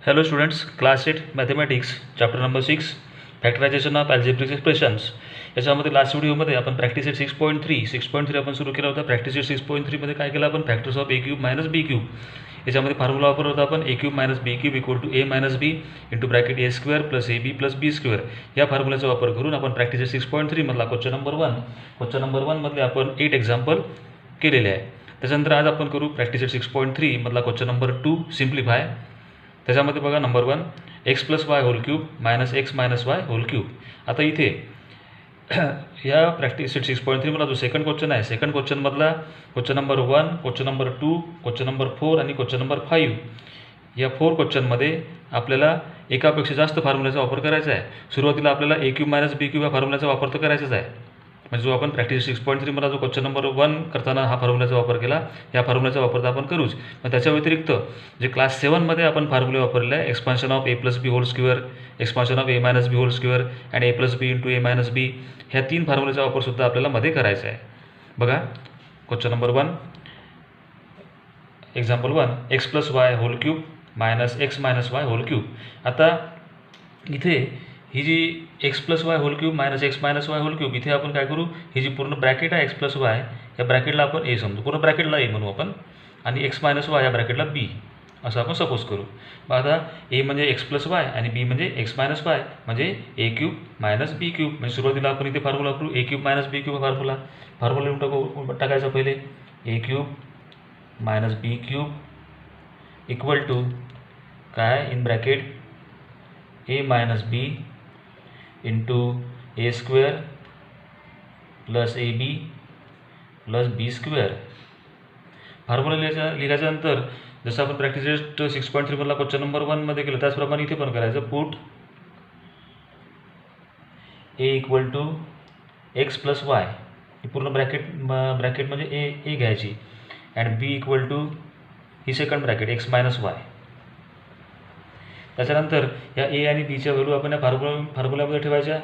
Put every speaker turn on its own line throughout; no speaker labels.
Hello students, class 8 Mathematics, chapter number 6, Factorization of Algebraic Expressions. याच्यामध्ये last व्हिडिओमध्ये आपण practice eight 6.3 आपण सुरू केला होता. प्रॅक्टिस एट 6.3 मध्ये काय केलं आपण, factors of A cube minus B cube. याच्यामध्ये फॉर्म्युला वापरला होता आपण A cube minus B cube equal to A minus B into bracket A square plus A B plus B square. या फॉर्म्युल्याचा वापर करून आपण प्रॅक्टिस एट 6.3 मधला क्वेश्चन नंबर 1 मधले आपण 8 एक्झाम्पल केलेले आहे. त्याच्यानंतर आज आपण करू प्रॅक्टिस एट 6.3 मधला क्वेश्चन नंबर 2 सिम्प्लिफाय. त्याच्यामध्ये बघा number 1 X plus Y whole cube minus x minus Y whole cube. आता इथे या प्रॅक्टिस 6.3 मधला जो सेकंड क्वेश्चन आहे, सेकंड क्वेश्चनमधला question number 1, question number 2, question number 4 आणि क्वेश्चन नंबर 5 या 4 क्वेश्चनमध्ये आपल्याला एकापेक्षा जास्त फॉर्म्युल्याचा वापर करायचा आहे. सुरुवातीला आपल्याला ए क्यूब मायनस बी क्यूब या फॉर्म्युल्याचा वापर तर करायचाच आहे. म्हणजे जो आपण प्रॅक्टिस 6.3 मध्ये जो क्वेश्चन नंबर 1 करताना हा फॉर्म्युल्याचा वापर केला, या फॉर्म्युल्याचा वापर तर आपण करूच. मग त्याच्या व्यतिरिक्त जे क्लास 7 मध्ये आपण फॉर्म्युले वापरले आहे, expansion of A plus B whole square, expansion of A minus B whole square आणि A plus B into A minus B, ह्या 3 फॉर्म्युल्याचा वापरसुद्धा आपल्याला मध्ये करायचा आहे. बघा question number 1, example 1 X plus Y whole cube minus x minus Y whole cube. आता इथे ही जी X plus Y whole cube minus x minus Y whole cube, इथे आपण काय करू, ही जी पूर्ण ब्रॅकेट आहे एक्स प्लस वाय, या ब्रॅकेटला आपण ए समजू, पूर्ण ब्रॅकेटला ए म्हणू आपण, आणि एक्स मायनस वाय या ब्रॅकेटला बी असं आपण सपोज करू. मग आता ए म्हणजे एक्स प्लस वाय आणि बी म्हणजे एक्स मायनस वाय, म्हणजे a cube minus B cube. म्हणजे सुरुवातीला आपण इथे फॉर्म्युला वापरू, a cube minus B cube formula लिहून टाकायचा पहिले, a cube minus B cube equal to काय, in bracket a minus B into a square plus A B plus B square. Formula लिहिल्याच्यानंतर जसं आपण प्रॅक्टिस 6.3 मधला क्वेश्चन नंबर 1 मध्ये केलं त्याचप्रमाणे इथे पण करायचं. Put A equal to x plus y, ही पूर्ण ब्रॅकेट म्हणजे ए घ्यायची, अँड बी इक्वल टू ही second bracket x minus y. त्याच्यानंतर या ए आणि बीच्या व्हॅल्यू आपण या फॉर्म्युल्यामध्ये ठेवायच्या.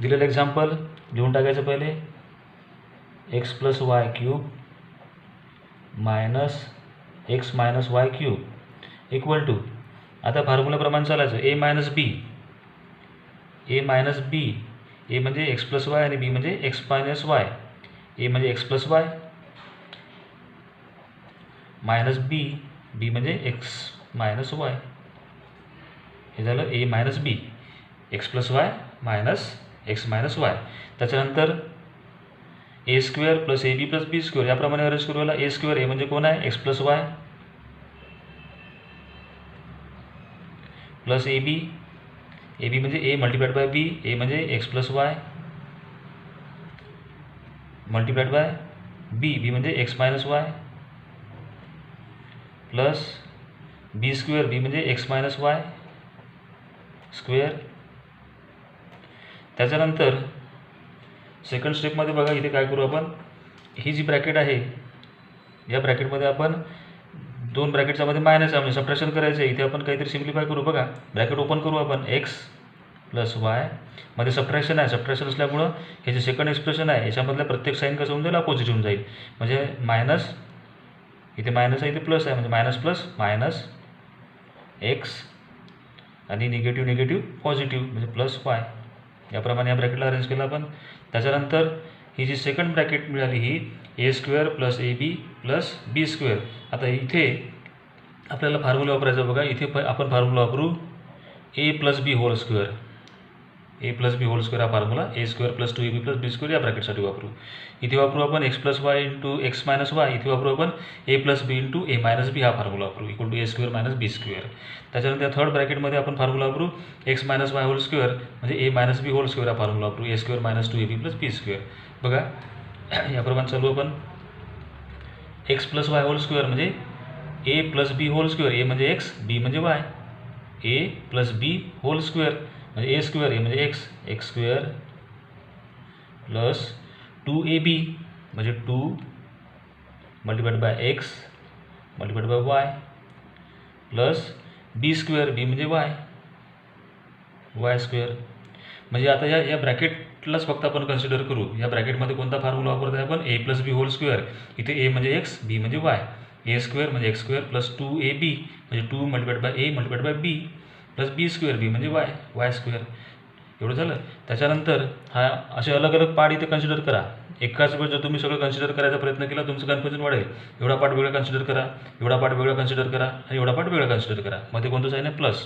दिलेलं एक्झाम्पल लिहून टाकायचं पहिले, X plus Y cube minus x minus Y cube equal to, आता फॉर्म्युल्याप्रमाणे चालायचं, ए मायनस बी, ए म्हणजे एक्स प्लस वाय आणि बी म्हणजे एक्स मायनस वाय. ए म्हणजे x plus y minus b म्हणजे एक्स मायनस वाय. हे झालं a minus b, x plus y minus x minus y. त्याच्यानंतर a square plus A B plus B square, याप्रमाणे arrange करू. याला a square, ए म्हणजे कोण आहे, x plus y, plus A B म्हणजे ए मल्टिप्लाइड बाय बी, ए म्हणजे x plus y multiplied by b म्हणजे एक्स मायनस वाय, प्लस बी square, b म्हणजे एक्स मायनस वाय स्क्वेअर. त्याच्यानंतर सेकंड स्टेपमध्ये बघा इथे काय करू आपण, ही जी ब्रॅकेट आहे या ब्रॅकेटमध्ये आपण 2 ब्रॅकेटच्या मध्ये मायनस आहे म्हणजे सबट्रॅक्शन करायचं आहे. इथे आपण काहीतरी सिम्प्लिफाय करू. बघा ब्रॅकेट ओपन करू आपण, एक्स प्लस वाय मध्ये सबट्रॅक्शन आहे, सबट्रॅक्शन असल्यामुळं हे जे सेकंड एक्सप्रेशन आहे याच्यामधलं प्रत्येक साईन कसं होऊन जाईल, अपोजिट होऊन जाईल. म्हणजे मायनस, इथे मायनस आहे इथे प्लस आहे, म्हणजे मायनस प्लस मायनस एक्स आणि निगेटिव्ह पॉझिटिव्ह म्हणजे प्लस वाय. याप्रमाणे या ब्रॅकेटला अरेंज केलं आपण. त्याच्यानंतर ही जी सेकंड ब्रॅकेट मिळाली ही a square plus A B plus B square. आता इथे आपल्याला फॉर्म्युला वापरायचा. बघा इथे आपण फॉर्म्युला वापरू A plus B whole square, A plus B whole square हा फॉर्म्युला ए स्क्वेअर प्लस 2ab प्लस बी स्क्वेअर या ब्रॅकेटसाठी वापरू. इथे वापरू आपण X plus Y into x minus Y, इथे वापरू आपण ए प्लस बी इंटू ए मायनस बी हा फॉर्म्युला वापरू equal to A square minus B square. त्याच्यानंतर थर्ड ब्रॅकेटमध्ये आपण फॉर्म्युला वापरू X minus Y whole square म्हणजे A minus B whole square हा फॉर्म्युला वापरू A square minus 2ab plus B square. बघा याप्रमाणे चालू आपण, X plus Y whole square म्हणजे ए प्लस बी होल स्क्वेअर, ए म्हणजे एक्स, बी म्हणजे Y, A plus B whole square म्हणजे ए स्क्वेअर, ए म्हणजे एक्स स्क्वेअर प्लस 2ab म्हणजे 2 multiplied by x multiplied by y plus B square, b म्हणजे y square. म्हणजे आता या ब्रॅकेटलाच फक्त आपण कन्सिडर करू. या ब्रॅकेटमध्ये कोणता फॉर्म्युला वापरत आहे आपण, ए प्लस बी होल स्क्वेअर, इथे ए म्हणजे एक्स, बी म्हणजे वाय, ए स्क्वेअर म्हणजे एक्स स्क्वेअर प्लस 2ab म्हणजे 2 multiplied by a multiplied by b plus B square b म्हणजे वाय स्क्वेअर. एवढं झालं. त्याच्यानंतर हा असे अलग अलग पार्ट इथे कन्सिडर करा. एकाच वेळेस जर तुम्ही सगळं कन्सिडर करायचा प्रयत्न केला तुमचं कन्फ्युजन वाढेल. एवढा पार्ट वेगळा कन्सिडर करा, एवढा पार्ट वेगळा कन्सिडर करा आणि एवढा पार्ट वेगळा कन्सिडर करा. मध्ये कोणतं साईन आहे? प्लस.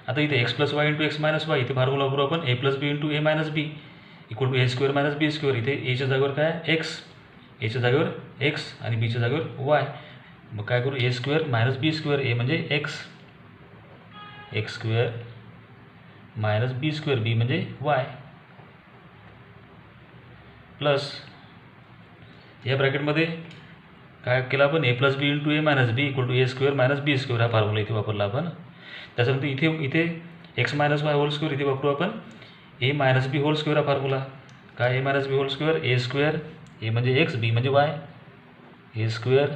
आता इथे x plus Y into x minus Y, इथे फॉर्म्युला वापरू आपण ए plus B into A minus b equal to A square minus B square. इथे एच्या जागेवर काय एक्स, एच्या जागेवर एक्स आणि बीच्या जागेवर वाय. मग काय करू? A square minus B square. ए म्हणजे एक्स स्क्वेअर मायनस बी स्क्वेअर बी म्हणजे वाय प्लस या ब्रॅकेटमध्ये काय केलं आपण? ए plus B into A minus b equal to A square minus B square. हा फॉर्म्युला इथे वापरला आपण. त्याच्यानंतर इथे x minus Y whole square इथे वापरू आपण a minus B whole square. हा फॉर्म्युला काय? A minus B whole square. A square, ए म्हणजे एक्स, बी म्हणजे Y, a square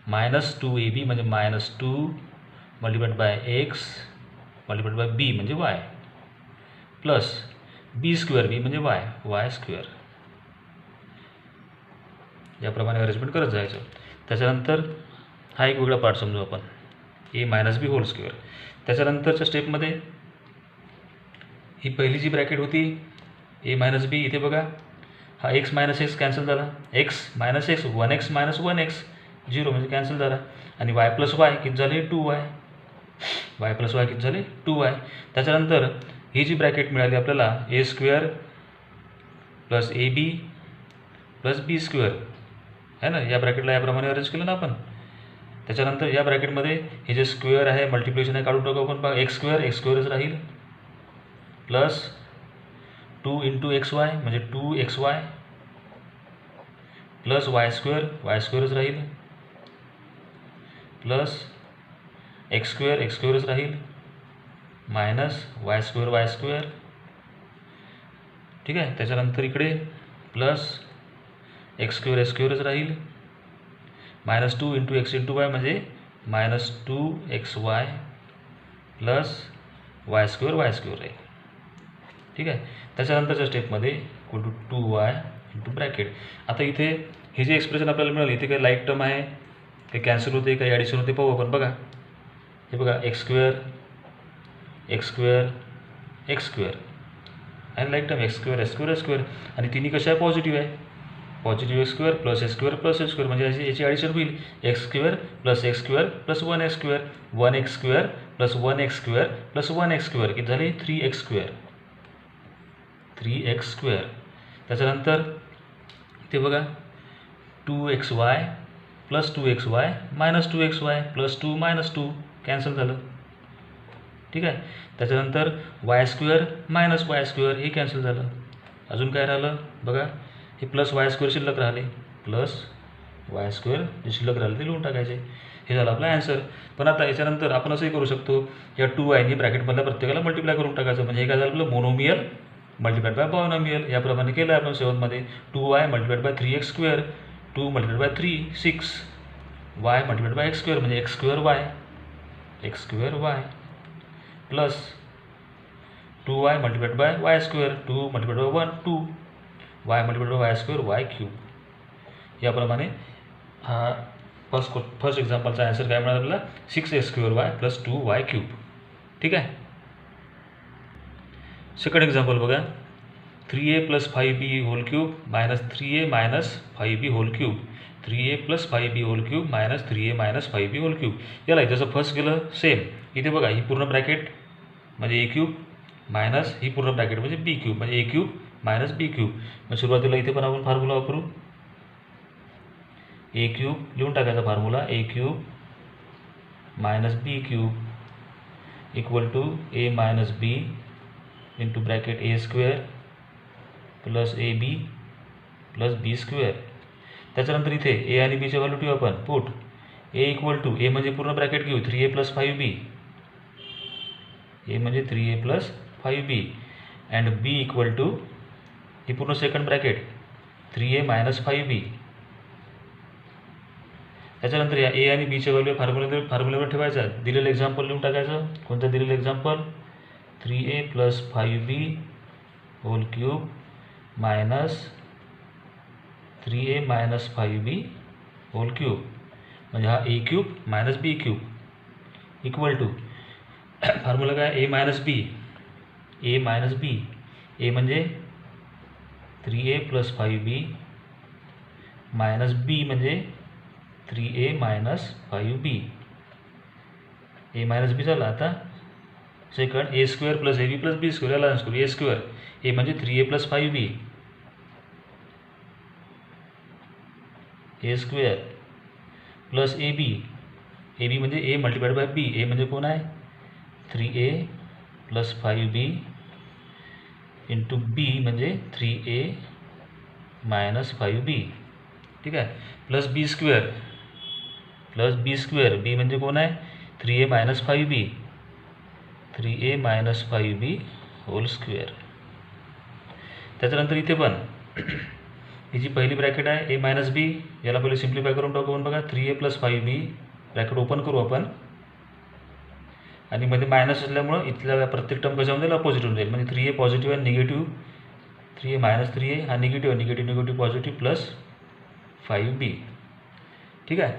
minus 2ab म्हणजे minus 2 multiplied by x multiplied by b म्हणजे y plus बी square b म्हणजे वाय स्क्वेअर. याप्रमाणे arrangement करत जायचं. त्याच्यानंतर हा एक वेगळा पार्ट समजू आपण a minus B whole square. त्याच्यानंतरच्या स्टेपमध्ये ही पहिली जी ब्रॅकेट होती ए मायनस बी, इथे बघा हा एक्स मायनस एक्स कॅन्सल झाला, x minus x 1x minus 1x 0 म्हणजे कॅन्सल झाला आणि वाय प्लस वाय किती झाले? 2y. वाय प्लस वाय किती झाले? 2y. त्याच्यानंतर ही जी ब्रॅकेट मिळाली आपल्याला a square plus A B plus B square है ना. या ब्रॅकेटला याप्रमाणे अरेंज केलं ना आपण. त्याच्यानंतर या ब्रॅकेटमध्ये हे जे स्क्वेअर आहे मल्टिप्लिकेशन आहे काढून टाकू आपण. बघा एक्स स्क्वेअरच राहील प्लस 2 इंटू एक्स वाय म्हणजे 2xy प्लस वाय स्क्वेअरच राहील प्लस एक्स स्क्वेअरच राहील मायनस वाय स्क्वेअर. ठीक आहे. त्याच्यानंतर इकडे प्लस एक्स स्क्वेअरच राहील minus 2 into x into y म्हणजे minus 2xy plus y square राहील. ठीक आहे. त्याच्यानंतरच्या स्टेपमध्ये equal to 2y into bracket. आता इथे हे जे एक्सप्रेशन आपल्याला मिळालं इथे काही लाईट टर्म आहे, काही कॅन्सल होते, काही ॲडिशन होते पाहू आपण. बघा हे बघा एक्स स्क्वेअर आणि लाईट टर्म एक्स स्क्वेअर आणि तिन्ही कशा आहे? पॉझिटिव्ह आहे. Positive x square plus x square म्हणजे याची ॲडिशन होईल x square plus 1x square 1x square plus 1x square plus 1x square किती झाले? 3x square. त्याच्यानंतर ते बघा 2xy plus 2xy minus 2xy plus 2 minus 2 cancel झालं. ठीक आहे. त्याच्यानंतर Y square minus Y square हे कॅन्सल झालं. अजून काय राहिलं? बघा हे प्लस वाय स्क्वेअर शिल्लक राहिले, प्लस वाय स्क्वेअर जे शिल्लक राहिले ते लिहून टाकायचे. हे झालं आपला ॲन्सर. पण आता याच्यानंतर आपण असंही करू शकतो या 2y ब्रॅकेटमधल्या प्रत्येकाला मल्टिप्लाय करून टाकायचं म्हणजे हे काय झालं? आपलं मोनोमियल मल्टिप्लाइड बाय बायनोमियल. याप्रमाणे केलं आहे आपण 7मध्ये. 2y multiplied by 3x square 2 multiplied by 3 6 y multiplied by x square म्हणजे x square y plus 2y multiplied by y square 2 multiplied by 1 2 y multiplied by y square y cube. याप्रमाणे हा first एक्झाम्पलचा answer काय मिळाला आपल्याला? 6x square y plus 2y cube. ठीक आहे. Second example बघा 3a plus 5b whole cube minus 3a minus 5b whole cube 3a plus 5b whole cube minus 3a minus 5b whole cube. याला जसं first केलं same इथे बघा ही पूर्ण bracket म्हणजे ए क्यूब मायनस ही पूर्ण ब्रॅकेट म्हणजे बी क्यूब म्हणजे a cube minus B cube. मग सुरुवातीला इथे पण आपण फॉर्म्युला वापरू ए क्यूब लिहून टाकायचा formula A cube minus B cube equal to A minus B into bracket A square plus A B plus B square. त्याच्यानंतर इथे ए आणि बीच्या व्हॅल्यू ठेवू आपण. Put A equal to A म्हणजे पूर्ण ब्रॅकेट घेऊ 3a प्लस 5b ए म्हणजे 3a plus 5b and b equal to ही पूर्ण second bracket 3a minus 5b. त्याच्यानंतर या ए आणि बीच्या व्हॅल्यू फॉर्म्युल्यावर ठेवायचा. दिलेलं एक्झाम्पल लिहून टाकायचं. कोणतं दिलेलं example? 3a plus 5b whole cube minus 3a minus 5b whole cube म्हणजे हा a cube minus B cube equal to formula काय, a minus B, A minus B, a म्हणजे 3a plus 5b minus b म्हणजे 3a minus 5b, ए minus B झालं. आता second A square plus A B plus B square, याला square, ए square, ए म्हणजे 3a plus 5b, A square plus A B म्हणजे ए multiplied by b, a म्हणजे कोण आहे 3a plus 5b into बी म्हणजे 3a minus 5b, ठीक आहे, प्लस बी square, b म्हणजे कोण आहे 3a minus 5b, 3a minus 5b hole square. त्याच्यानंतर इथे पण ही जी पहिली ब्रॅकेट आहे ए मायनस बी, याला पहिले सिम्प्लिफाय करून टाकू. बघा 3a plus 5b, bracket open करू आपण, आणि मध्ये मायनस असल्यामुळं इथल्या प्रत्येक टर्म कशामध्ये जाईल, अपोजिट होऊन जाईल. म्हणजे 3a पॉझिटिव्ह आहे, निगेटिव्ह 3a मायनस 3a हा निगेटिव्ह आहे, निगेटिव्ह पॉझिटिव्ह प्लस 5b, ठीक आहे.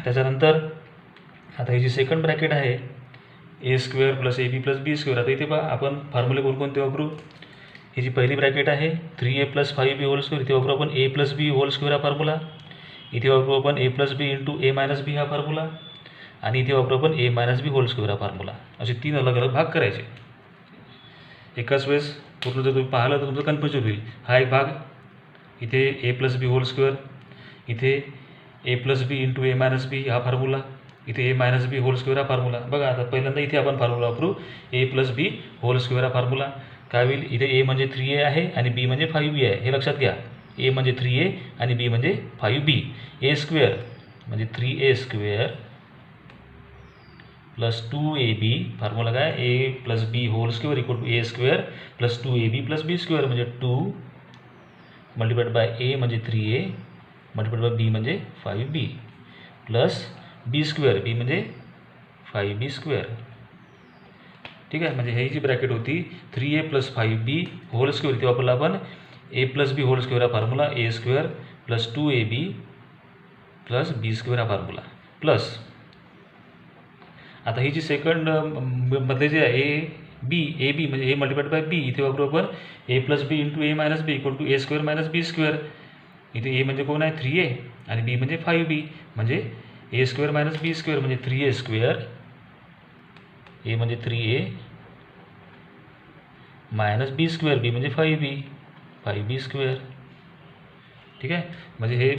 त्याच्यानंतर आता ही जी सेकंड ब्रॅकेट आहे a square plus A B plus B square, आता इथे पहा आपण फॉर्म्युले कोणकोणते वापरू. ही जी पहिली ब्रॅकेट आहे 3a plus 5b hole square, इथे वापरू आपण ए प्लस बी होल स्क्वेअर हा फॉर्म्युला, इथे वापरू आपण ए प्लस बी इंटू ए मायनस बी हा फॉर्म्युला, आणि इथे वापरू आपण a minus B whole square हा फॉर्म्युला. असे 3 अलग अलग भाग करायचे. एकाच वेळेस पूर्ण जर तुम्ही पाहिलं तर तुमचं कन्फ्युजन होईल. हा एक भाग, इथे ए प्लस बी होल स्क्वेअर, इथे ए प्लस बी इंटू ए मायनस बी हा फॉर्म्युला, इथे a minus B whole square हा फॉर्म्युला. बघा आता पहिल्यांदा इथे आपण फॉर्म्युला वापरू A plus B whole square हा फॉर्म्युला. काय होईल, इथे ए म्हणजे 3a आहे आणि बी म्हणजे 5b आहे, हे लक्षात घ्या. ए म्हणजे 3a आणि बी म्हणजे 5b. ए स्क्वेअर म्हणजे 3a square plus 2ab, formula काय a plus B whole square equal to A square plus 2ab plus B square, म्हणजे 2 मल्टिप्लाइड बाय ए म्हणजे 3a मल्टिप्लाइड बाय बी म्हणजे 5b प्लस बी square, b म्हणजे 5b square, ठीक आहे. म्हणजे ही जी bracket होती 3a plus 5b hole square, इथे वापरला आपण ए प्लस बी होल स्क्वेअर हा फॉर्म्युला, ए स्क्वेअर प्लस 2ab प्लस बी स्क्वेअर हा फॉर्म्युला, प्लस आता ही जी सेकंड मध्ये जे आहे ए बी म्हणजे ए मल्टिप्लाइड बाय बी, इथे वापरू आपण ए plus B into A minus b equal to A square minus B square. इथे ए म्हणजे कोण आहे 3a आणि बी म्हणजे 5b, म्हणजे A square minus B square म्हणजे 3a स्क्वेअर, ए म्हणजे 3a मायनस बी स्क्वेअर, बी म्हणजे 5b स्क्वेअर, ठीक आहे. म्हणजे हे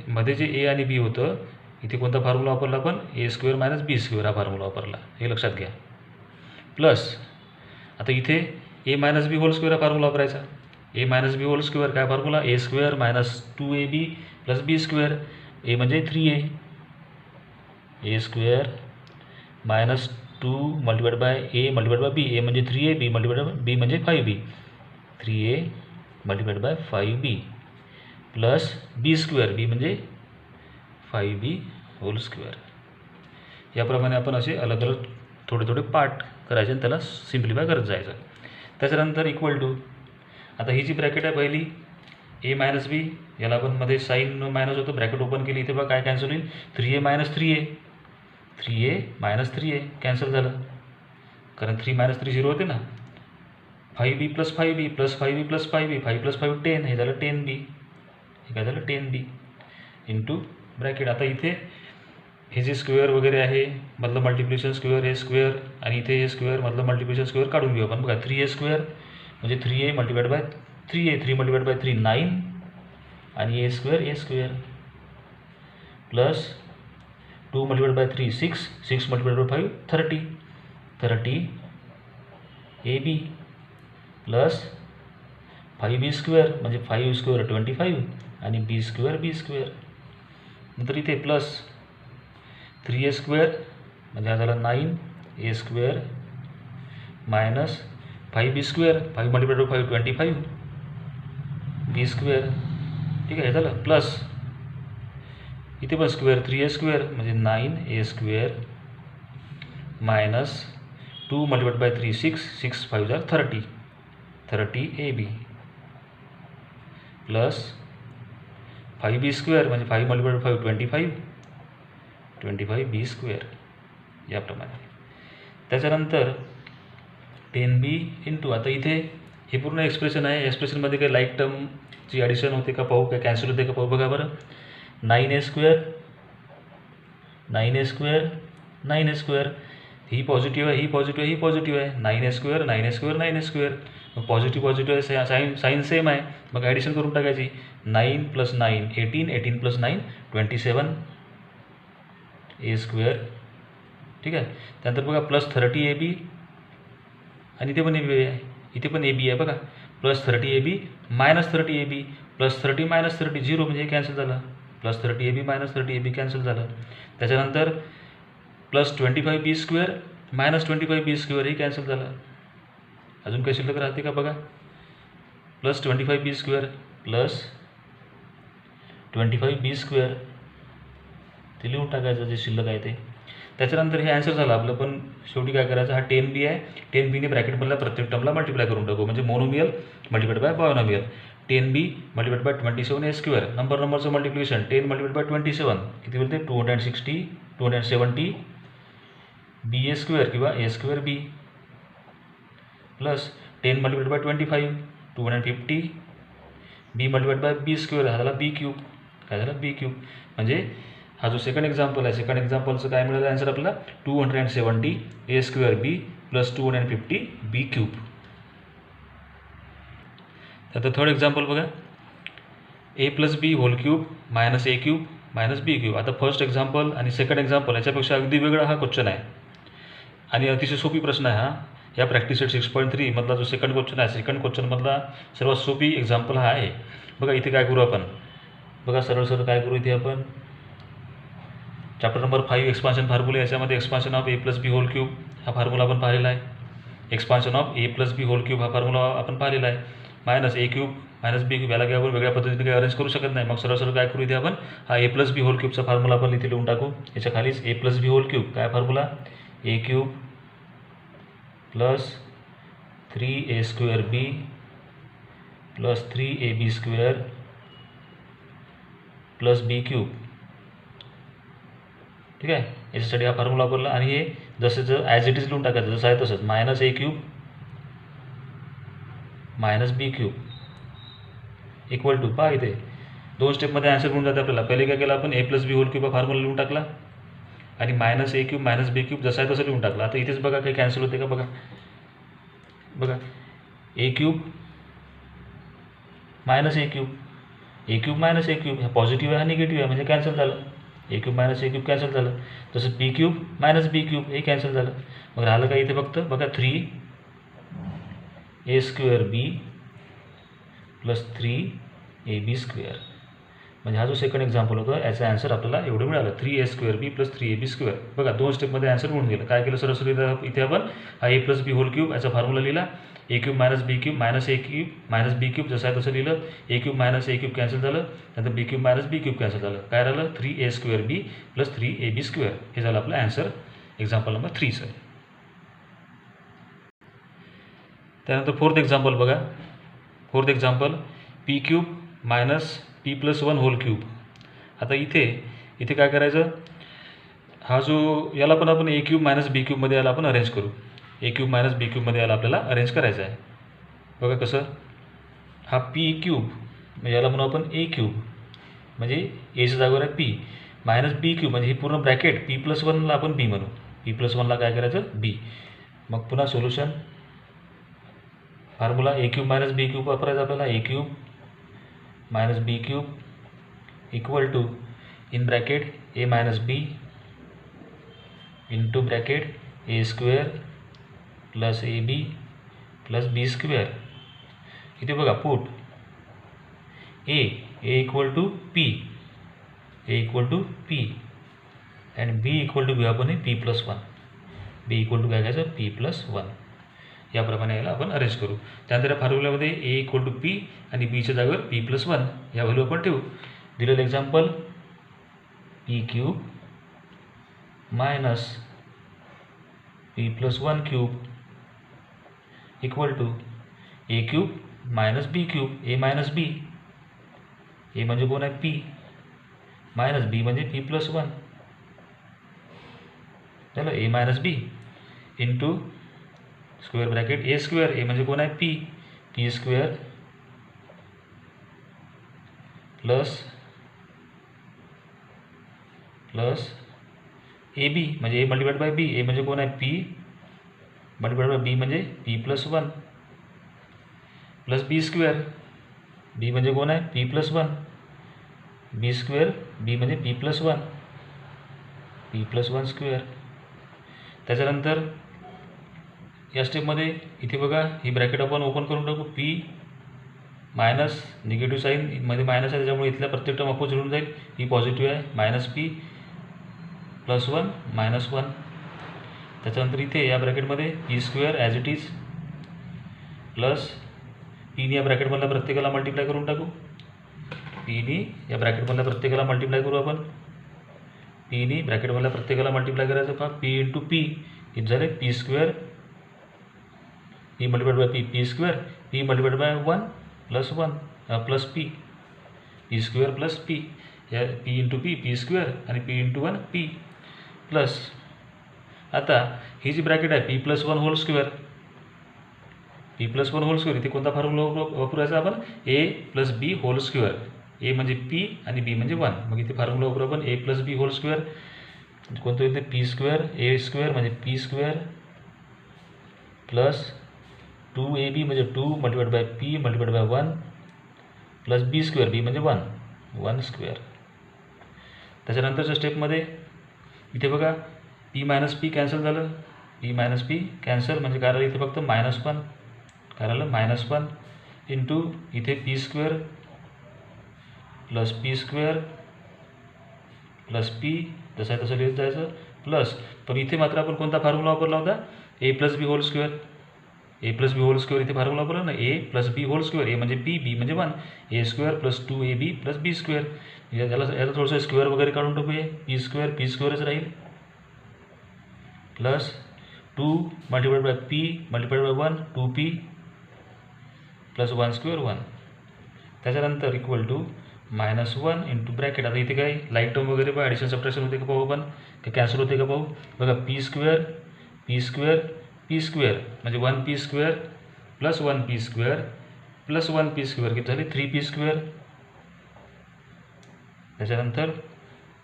मध्ये जे ए आणि बी होतं, इथे कोणता फॉर्म्युला वापरला आपण, a square minus B square हा फॉर्म्युला वापरला, हे लक्षात घ्या. प्लस आता इथे a minus B whole square हा फॉर्म्युला वापरायचा. A minus B whole square काय फॉर्म्युला, ए स्क्वेअर मायनस 2ab प्लस बी स्क्वेअर, ए म्हणजे 3a, a square minus 2 multiplied by a multiplied by b, a म्हणजे 3a, b multiplied by b म्हणजे 5b, 3a multiplied by 5b plus B square, b म्हणजे 5b hole square. याप्रमाणे आपण असे अलग अलग थोडे थोडे पार्ट करायचे आणि त्याला सिम्प्लिफाय करत जायचं. त्याच्यानंतर इक्वल टू, आता ही जी ब्रॅकेट आहे पहिली ए मायनस बी, याला आपण मध्ये साईन मायनस होतं, ब्रॅकेट ओपन केली, इथे बघा काय कॅन्सल होईल 3a minus 3a minus 3a cancel झालं, कारण 3 मायनस 3 0 होते ना. 5b plus 5b plus 5b plus 5b, 5 plus 5 10, हे झालं 10b, हे काय झालं 10b इंटू ब्रॅकेट. आता इथे हे जे स्क्वेअर वगैरे आहे मधलं मल्टिप्लिकेशन स्क्वेअर, हे स्क्वेअर आणि इथे हे स्क्वेअर मधलं मल्टिप्लिकेशन स्क्वेअर काढून घेऊ आपण. बघा 3a स्क्वेअर म्हणजे 3a multiplied bye 3a, 3 multiplied by 3 9 आणि a square plus 2 multiplied by 3 6, 6 multiplied by 5 30 ab plus 5b square म्हणजे 5 स्क्वेअर 25 आणि बी स्क्वेअर. नंतर इथे प्लस 3a स्क्वेअर म्हणजे हा झाला 9 a square minus 5b square, 5 multiplied by 5 25 b square, ठीक आहे. हे झालं प्लस इथे पण स्क्वेअर 3a स्क्वेअर म्हणजे 9 a square minus 2 multiplied by 3 6, 6 5 जार 30 ab प्लस 5b स्क्वेअर म्हणजे 5 मल्टिप्लाइड बाय 5 25 बी स्क्वेअर, याप्रमाणे. त्याच्यानंतर 10b इंटू, आता इथे हे पूर्ण एक्सप्रेशन आहे. एक्सप्रेशनमध्ये काही लाईक टर्मची ॲडिशन होते का पाहू, काय कॅन्सल होते का पाहू. बघा बरं, 9a² 9a² 9a², ही पॉझिटिव्ह आहे, ही पॉझिटिव्ह आहे, ही पॉझिटिव्ह आहे. 9a² 9a² 9a², मग पॉझिटिव्ह पॉझिटिव्ह आहे, साईन सेम आहे, मग ॲडिशन करून टाकायची. 9 + 9 18, 18 + 9 27 a². ठीक आहे. त्यानंतर बघा +30ab, आणि इथे पण ab आहे, इथे पण ab आहे बघा. +30ab -30ab, +30 -30 0, म्हणजे हे कॅन्सल झालं. +30ab -30ab कॅन्सल झालं. त्याच्यानंतर +25b² -25b², हे कॅन्सल झालं. अजून काही शिल्लक राहते का बघा. +25b² +25b², ते लिहून टाकायचं जे शिल्लक आहे ते. त्याच्यानंतर हे आन्सर झालं आपलं. पण शेवटी काय करायचं, हा 10b आहे, 10bने ब्रॅकेटमधल्या प्रत्येक टर्मला मल्टिप्लाय करून टाकू, म्हणजे monomial multiplied by binomial. 10b multiplied by 27a², नंबरचं मल्टिप्लिकेशन 10 मल्टिप्लाइड बाय 27 किती बोलते, 270 ba² किंवा a²b, plus 10 multiplied by 25 250 b multiplied by b², हा झाला b³. काय झालं, b³. म्हणजे हा जो सेकंड एक्झाम्पल आहे, सेकंड एक्झाम्पलचं काय मिळालं आन्सर आपल्याला, 270 a²b + 250 b³. आता थर्ड एक्झाम्पल बघा, a + b² - a³ - b³. आता फर्स्ट एक्झाम्पल आणि सेकंड एक्झाम्पल याच्यापेक्षा अगदी वेगळा हा क्वेश्चन आहे, आणि अतिशय सोपी प्रश्न आहे हा. या प्रॅक्टिस सेट 6.3 मधला जो सेकंड क्वेश्चन आहे, सेकंड क्वेश्चनमधला सर्वात सोपी एक्झाम्पल हा आहे. बघा इथे काय करू आपण, बघा सरळ सरळ काय करू इथे आपण. चॅप्टर नंबर 5 एक्सपान्शन फॉर्म्युला, याच्यामध्ये एक्सपान्शन ऑफ a + b³ हा फॉर्म्युला आपण पाहिलेला आहे. एक्सपान्शन ऑफ a + b³ हा फॉर्म्युला आपण पाहिलेला आहे. -a³ - b³, याला काही आपण वेगळ्या पद्धतीने काही अरेंज करू शकत नाही. मग सरळ सरळ काय करू इथे आपण, हा a + b³ फॉर्म्युला आपण इथे लिहून टाकू. याच्या खालीच a + b³ काय formula, a³ + 3a²b + 3ab² + b³. ठीक आहे. याच्यासाठी हा फॉर्म्युला वापरला, आणि हे जसं ॲज इट इज लिहून टाकायचं, जसं आहे तसंच. -a³ - b³ इक्वल टू, पहा इथे 2 स्टेपमध्ये आन्सर मिळून जाते आपल्याला. पहिले काय केलं आपण, a + b³ फॉर्म्युला लिहून टाकला, आणि -a³ - b³ जसं आहे तसं लिहून टाकला. आता इथेच बघा काही कॅन्सल होते का बघा. बघा a³ - a³, a³ - a³, हा पॉझिटिव्ह आहे हा निगेटिव्ह आहे, म्हणजे कॅन्सल झालं. a³ - a³ कॅन्सल झालं. तसं b³ - b³ हे कॅन्सल झालं. मग राहिलं का इथे फक्त बघा 3a²b + 3ab². म्हणजे हा जो सेकंड एक्झाम्पल होता याचा आन्सर आपल्याला एवढं मिळालं, 3a²b + 3ab². बघा 2 स्टेपमध्ये आन्सर मिळून गेलं. काय केलं, सरळ सरळ इथे आपण हा a + b³ याचा फॉर्म्युला लिहिला. a³ - b³ -a³ - b³ जसं आहे तसं लिहिलं. a³ - a³ कॅन्सल झालं. नंतर b³ - b³ कॅन्सल झालं. काय राहिलं, 3a²b + 3ab². हे झालं आपलं आन्सर एक्झाम्पल नंबर 3चं. त्यानंतर फोर्थ एक्झाम्पल बघा. Fourth example, p³ - p + 1 3. आता इथे काय करायचं, हा जो याला पण आपण a³ - b³ मध्ये याला आपण अरेंज करू. a³ - b³ मध्ये याला आपल्याला अरेंज करायचं आहे. बघा कसं, हा p³ म्हणजे याला म्हणू आपण a³, म्हणजे aच्या जागेवर आहे p, -b³ म्हणजे ही पूर्ण ब्रॅकेट p + 1ला आपण b म्हणू. p + 1ला काय करायचं, b. मग पुन्हा सोल्युशन फॉर्म्युला a³ - b³ वापरायचं आपल्याला. a³ - b³ equal to, in bracket a - b into bracket a² + ab + b². इथे बघा put a equal to p, and b equal to, आपण p + 1, b इक्वल टू काय घ्यायचं, p + 1. याप्रमाणे याला आपण अरेंज करू. त्यानंतर या फॉर्म्युल्यामध्ये a इक्वल टू p आणि bच्या जागेवर p + 1 या व्हॅल्यू आपण ठेवू. दिलेलं example, p³ - p + 1³ equal to a³ - b³, a - b, a म्हणजे कोण आहे, p, -b म्हणजे p + 1 झालं. a - b into square bracket A square, ए म्हणजे कोण आहे p, P square plus A B म्हणजे ए मल्टिप्लाइड बाय बी, ए म्हणजे कोण आहे पी मल्टिप्लाइड बाय बी म्हणजे पी प्लस 1 प्लस बी स्क्वेअर, बी म्हणजे कोण आहे पी प्लस 1, बी स्क्वेअर बी म्हणजे P plus 1, P plus 1 square. त्याच्यानंतर या स्टेपमध्ये इथे बघा ही ब्रॅकेट आपण ओपन करून टाकू, पी मायनस निगेटिव्ह साईनमध्ये मायनस आहे त्याच्यामुळे इथल्या प्रत्येक टर्म अपोजिट होऊन जाईल, ही पॉझिटिव्ह आहे मायनस पी प्लस 1 मायनस 1. त्याच्यानंतर इथे या ब्रॅकेटमध्ये p square as it is plus पीनी या ब्रॅकेटमधला प्रत्येकाला मल्टिप्लाय करून टाकू, पीनी या ब्रॅकेटमधल्या प्रत्येकाला मल्टिप्लाय करू आपण, पीनी ब्रॅकेटमधल्या प्रत्येकाला मल्टिप्लाय करायचं पहा, पी इंटू पी इथे झाले P square, P multiplied by P, P square P multiplied by 1 plus 1 plus P, P square plus P, या पी इंटू पी स्क्वेअर आणि पी इंटू 1 पी प्लस. आता ही जी ब्रॅकेट आहे P plus 1 whole square, P plus 1 whole square इथे कोणता formula वापरायचा आपण, ए प्लस बी होल स्क्वेअर, ए म्हणजे पी आणि बी म्हणजे 1, मग इथे फॉर्म्युला वापरू आपण ए प्लस बी होल स्क्वेअर, कोणतं इथे पी स्क्वेअर ए स्क्वेअर म्हणजे पी स्क्वेअर प्लस 2ab म्हणजे 2 multiplied by p multiplied by 1 plus B square, b म्हणजे 1 स्क्वेअर. त्याच्यानंतरच्या स्टेपमध्ये इथे बघा पी मायनस पी कॅन्सल झालं, पी मायनस पी कॅन्सल म्हणजे काय राहिलं इथे फक्त -1, काय राहिलं -1 इंटू इथे p square plus P square plus P जसं आहे तसं लिहित जायचं प्लस, पण इथे मात्र आपण कोणता फॉर्म्युला वापरला होता, ए plus B whole square, A plus B whole square इथे फॉर्म्युला वापरला ना, ए प्लस बी होल स्क्वेअर, ए म्हणजे पी बी म्हणजे 1, ए स्क्वेअर प्लस 2ab प्लस बी स्क्वेअर, याला थोडंसं स्क्वेअर वगैरे काढून टाकूया, पी स्क्वेअरच राहील plus 2 multiplied by p multiplied by 1 2p plus 1 square 1. त्याच्यानंतर इक्वल टू -1 इंटू ब्रॅकेट, आता इथे काय लाईक टर्म वगैरे बघा ॲडिशन सबट्रॅक्शन होते का पाहू आपण, का कॅन्सल होते का पाहू बघा, पी स्क्वेअर पी स्क्वेअर म्हणजे 1p square plus 1p square plus 1p square किती झाले 3p स्क्वेअर. त्याच्यानंतर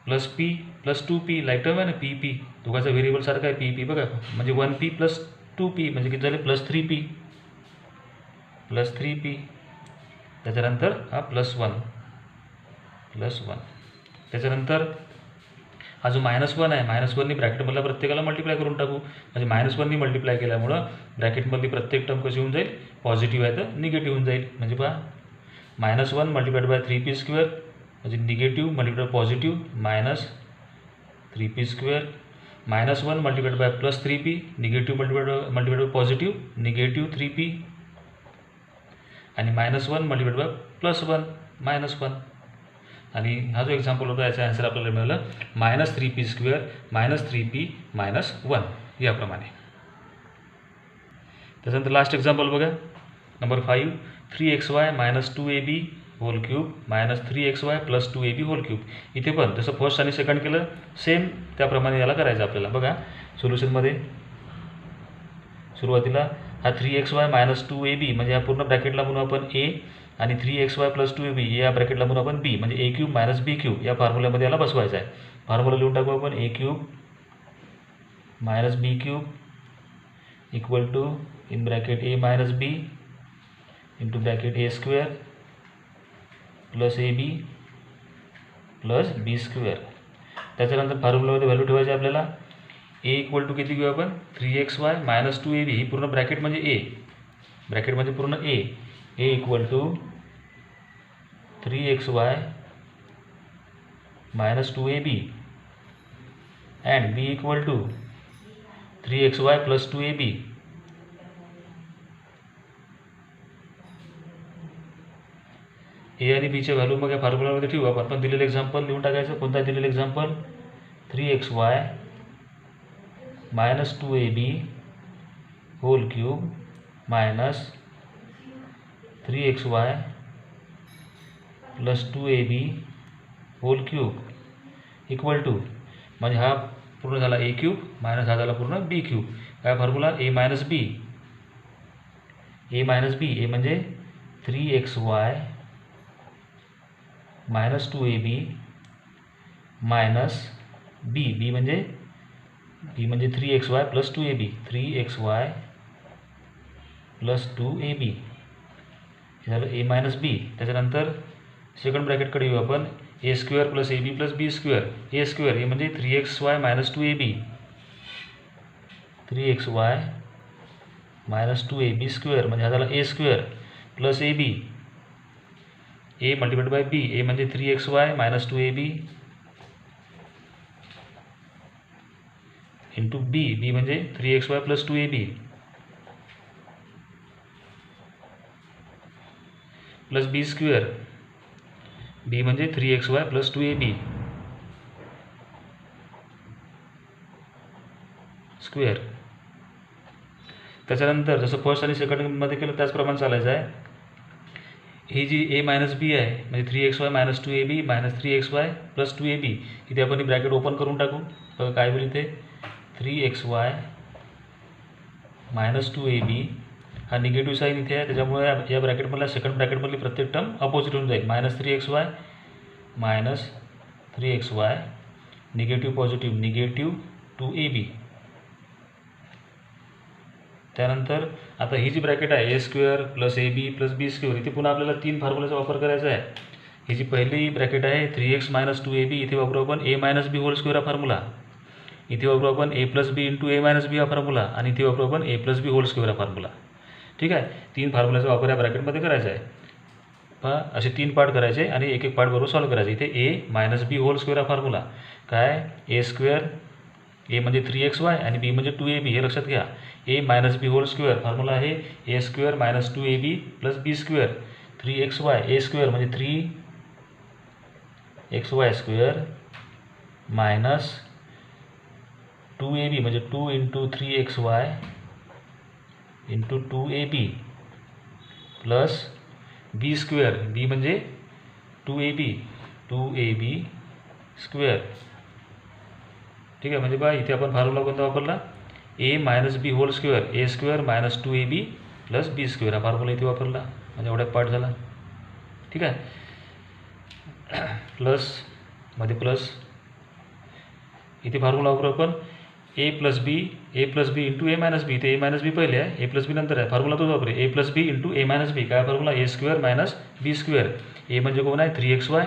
plus P plus 2p like term आहे ना, पी दोघांचा व्हेरिएबल सारखा आहे पी बघा, म्हणजे 1p प्लस 2p म्हणजे किती झाले प्लस 3p. त्याच्यानंतर हा प्लस 1. त्याच्यानंतर हा जो -1 आहे, -1नी ब्रॅकेटमधला प्रत्येकाला मल्टिप्लाय करून टाकू, म्हणजे -1नी मल्टिप्लाय केल्यामुळं ब्रॅकेटमधली प्रत्येक टर्म कशी होऊन जाईल, पॉझिटिव्ह आहे तर निगेटिव्ह होऊन जाईल. म्हणजे पहा -1 मल्टिप्लाइड बाय 3p स्क्वेअर म्हणजे negative multiplied positive minus 3p square, -1 multiplied by plus 3p negative multiplied by positive negative 3p आणि -1 मल्टिप्लाइड बाय प्लस 1 -1. आणि हा जो एक्झाम्पल होता याचा आन्सर आपल्याला मिळालं -3p स्क्वेअर -3p -1 याप्रमाणे. त्याच्यानंतर लास्ट एक्झाम्पल बघा number 5, 3xy - 2ab whole cube -3xy plus 2ab whole cube. इथे पण जसं फर्स्ट आणि सेकंड केलं सेम त्याप्रमाणे याला करायचं आपल्याला. बघा सोल्युशनमध्ये सुरुवातीला हा 3xy - 2ab म्हणजे या पूर्ण ब्रॅकेटला म्हणू आपण a आणि 3xy प्लस 2ab या ब्रॅकेटला म्हणू आपण b, म्हणजे a cube minus b cube या फॉर्म्युल्यामध्ये याला बसवायचं आहे. फॉर्म्युला लिहून टाकू आपण a cube minus b cube equal to in bracket a minus b into bracket a square plus ab plus b square. त्याच्यानंतर फॉर्म्युलामध्ये व्हॅल्यू ठेवायची आपल्याला, a इक्वल टू किती घेऊ आपण 3xy - 2ab ही पूर्ण ब्रॅकेट म्हणजे a, ब्रॅकेट म्हणजे पूर्ण a equal to 3xy - 2ab and b equal to 3xy plus 2ab. A आणि बीचे व्हॅल्यू मग या फॉर्म्युलामध्ये ठेवू आपण. पण दिलेलं एक्झाम्पल लिहून टाकायचं, कोणता दिलेलं example 3xy - 2ab whole cube minus 3xy plus 2ab whole cube equal to, म्हणजे हा पूर्ण झाला a क्यूब मायनस हा झाला पूर्ण b क्यूब. काय formula A minus B. A minus B, a म्हणजे 3xy मायनस 2ab मायनस बी. बी म्हणजे 3xy plus 2ab. 3xy plus 2ab हे झालं ए मायनस बी. त्याच्यानंतर सेकंड ब्रॅकेटकडे येऊ आपण. A square plus A B plus B square. A square हे म्हणजे 3xy minus 2ab. 3xy minus 2ab square म्हणजे हा झाला a square plus A b. A multiplied by b. A म्हणजे 3xy minus 2ab into b. B म्हणजे 3xy plus 2ab plus बी square. B म्हणजे 3xy plus 2ab square. त्याच्यानंतर जसं first आणि सेकंडमध्ये केलं त्याचप्रमाणे चालायचं आहे. ही जी ए मायनस बी आहे म्हणजे 3xy minus 2ab minus 3xy plus 2ab इथे आपण ही ब्रॅकेट ओपन करून टाकू. बघा काय होईल इथे. 3xy मायनस 2ab हा निगेटिव्ह साईन इथे आहे, त्याच्यामुळे या ब्रॅकेटमधल्या सेकंड ब्रॅकेटमधली प्रत्येक टर्म अपोजिट होऊन जाईल. Minus 3xy minus 3xy negative positive negative 2ab. त्यानंतर आता ही जी ब्रॅकेट आहे a square plus A B plus B square इथे पुन्हा आपल्याला 3 फॉर्म्युलाचा वापर करायचा आहे. ही जी पहिली ब्रॅकेट आहे 3x मायनस 2ab इथे वापरू आपण a minus B whole square हा फॉर्म्युला. इथे वापरू आपण ए प्लस बी इंटू ए मायनस बी हा फॉर्म्युला आणि इथे वापरू आपण ए प्लस बी होल स्क्वेअर हा फॉर्म्युला. ठीक आहे. 3 फॉर्म्युलाचा वापर या ब्रॅकेटमध्ये करायचा आहे. पहा असे 3 पार्ट करायचे आणि एक एक पार्ट बरोबर सॉल्व्ह करायचे. इथे a minus B whole square हा फॉर्म्युला काय. ए स्क्वेअर ए म्हणजे 3xy आणि बी म्हणजे 2ab हे लक्षात घ्या. A minus B whole square formula आहे a square minus 2ab plus B square. 3xy a square म्हणजे 3xy स्क्वेअर मायनस 2ab म्हणजे 2 into 3xy into 2ab plus बी स्क्वेअर. बी म्हणजे 2ab स्क्वेअर. ठीक आहे. म्हणजे बघा इथे आपण फॉर्म्युला कोणता वापरला ए मायनस बी होल स्क्वेअर. ए स्क्वेअर मायनस 2ab प्लस बी स्क्वेअर हा फॉर्म्युला इथे वापरला म्हणजे एवढा पार्ट झाला. ठीक आहे. प्लस मध्ये प्लस इथे फॉर्म्युला वापरू आपण ए प्लस बी इंटू ए मायनस बी. इथे ए मायनस बी पहिले आहे ए प्लस बी नंतर आहे. फॉर्म्युला तोच वापरे ए प्लस बी इंटू ए मायनस बी. काय फॉर्म्युला ए स्क्वेअर मायनस बी स्क्वेअर. ए म्हणजे कोण आहे 3xy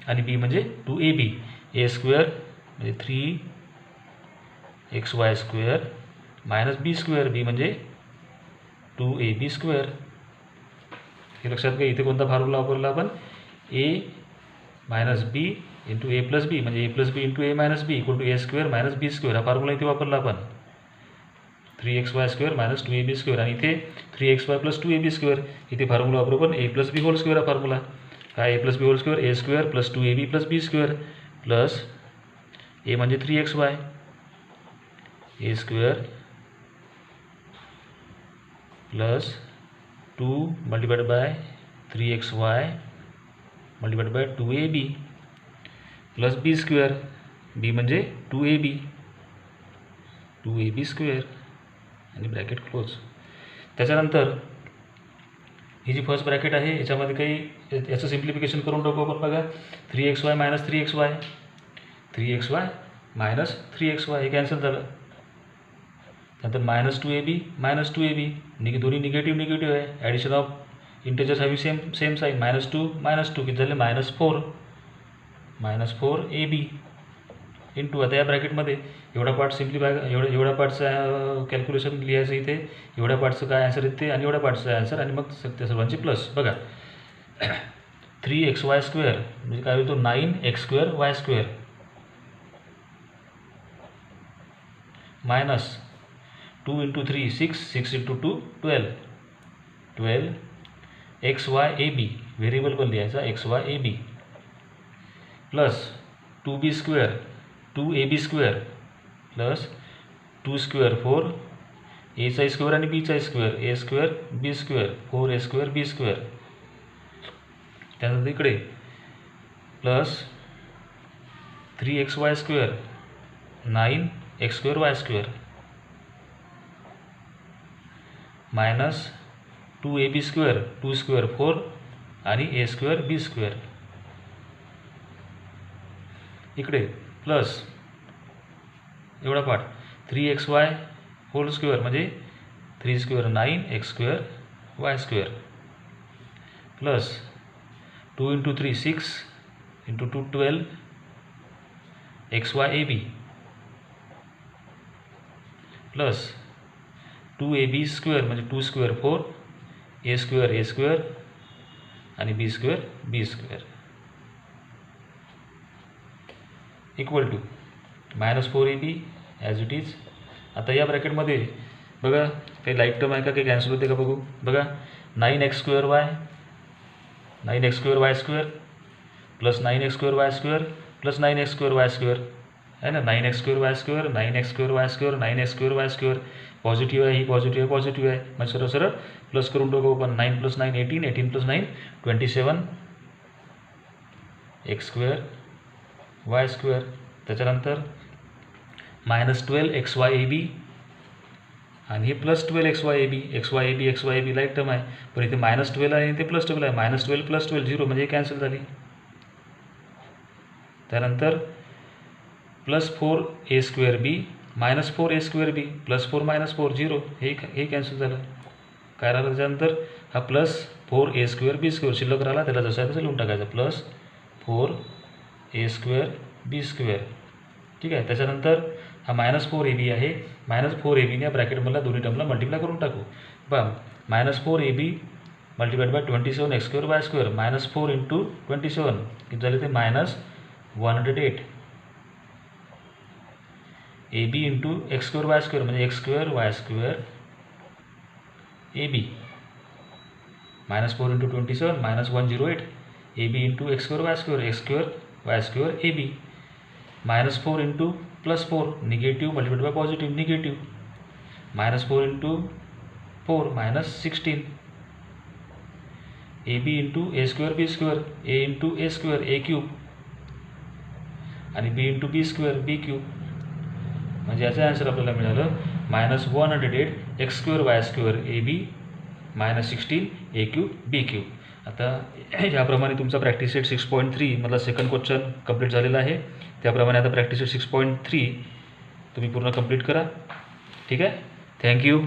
आणि बी म्हणजे 2ab. ए स्क्वेअर म्हणजे 3xy स्क्वेअर मायनस बी स्क्वेअर. बी म्हणजे 2ab स्क्वेअर. हे लक्षात घ्या. इथे कोणता फॉर्म्युला वापरला आपण a minus B into a plus b म्हणजे ए plus B into A minus b equal to A square minus B square हा फॉर्म्युला इथे वापरला आपण. 3xy square minus 2ab square आणि इथे 3xy प्लस 2ab स्क्वेअर. इथे फॉर्म्युला वापरू आपण ए प्लस बी होल स्क्वेअर हा फॉर्म्युला काय a plus B whole square A square plus 2ab plus B square plus a म्हणजे 3xy a square plus 2 multiplied by 3xy multiplied by 2ab plus B square. B म्हणजे 2ab square आणि bracket close. त्याच्यानंतर ही जी first bracket आहे याच्यामध्ये काही याचं simplification करून टाकू आपण. बघा 3xy minus 3xy 3xy minus 3xy हे कॅन्सल झालं. नंतर मायनस 2ab दोन्ही निगेटिव्ह आहे. ॲडिशन ऑफ इंटेजर्स हवी सेम साईन. मायनस टू किती झाले मायनस 4ab इंटू आता या ब्रॅकेटमध्ये एवढा पार्ट सिम्प्लिफाय एवढ्या पार्टचं कॅल्क्युलेशन लिहायचं इथे. एवढ्या पार्टचं काय आन्सर येते आणि एवढ्या पार्टचं आन्सर आणि मग त्या सर्वांची प्लस. बघा 3xy स्क्वेअर म्हणजे काय होतो 9x² y² minus 2 into 3 6 into 2 12 xyab variable पण लिहायचा xyab plus 2b square 2ab square plus 2 square 4 एचा स्क्वेअर आणि बीचा स्क्वेअर ए स्क्वेअर बी स्क्वेअर 4a² बी स्क्वेअर. त्यानंतर इकडे plus 3xy square 9x² y² minus 2ab square 2 square 4 आणि a स्क्वेअर b स्क्वेअर. इकडे plus एवढा पार्ट 3xy होल स्क्वेअर म्हणजे 3 square 9 x square y square plus 2 × 3 6 × 2 12 xy ab plus 2ab square म्हणजे 2 square 4 a square आणि b square equal to -4ab as it is. आता या ब्रॅकेटमध्ये बघा काही light term आहे का, काही कॅन्सल होते का बघू. बघा 9x² y square plus 9x² y square plus 9x² y square है ना. 9x² y square 9x² y square 9x² y square positive आहे, ही पॉझिटिव्ह आहे मग सरळ प्लस करून टाकू आपण. 9 + 9 18 18 + 9 27 x² y स्क्वेअर. त्याच्यानंतर -12 xy ab आणि हे plus 12 xy ab light term आहे पण इथे -12 आहे आणि ते +12 आहे. -12 + 12 0 म्हणजे कॅन्सल झाली. त्यानंतर +4a² b -4a² b +4 - 4 0 हे कॅन्सल झालं. काय राहिलं त्याच्यानंतर हा +4a² b² शिल्लक राहिला, त्याला जसं आहे तसं लिहून टाकायचं +4a² b². ठीक आहे. त्याच्यानंतर हा -4ab आहे. -4ab ने ब्रॅकेटमधल्या दोन्ही टर्मला मल्टिप्लाय करून टाकू. बघा -4ab × 27 x² y स्क्वेअर -4 × 27 किती झाले ते -108 ab × x² y स्क्वेअर म्हणजे x² y square ab -4 × 27 -108 ab × x² y square x² y square ab -4 × +4 negative multiplied by positive negative -4 × 4 -16 ab × a² b² a × a² a³ आणि b × b² b³ म्हणजे याचं answer आपल्याला मिळालं -108 x² y square ab -16 a³ b³. आता याप्रमाणे तुमचा practice set 6.3 मधला second question complete झालेला आहे. त्याप्रमाणे आता प्रॅक्टिस सेट 6.3 तुम्ही पूर्ण कंप्लीट करा. ठीक आहे. थँक्यू.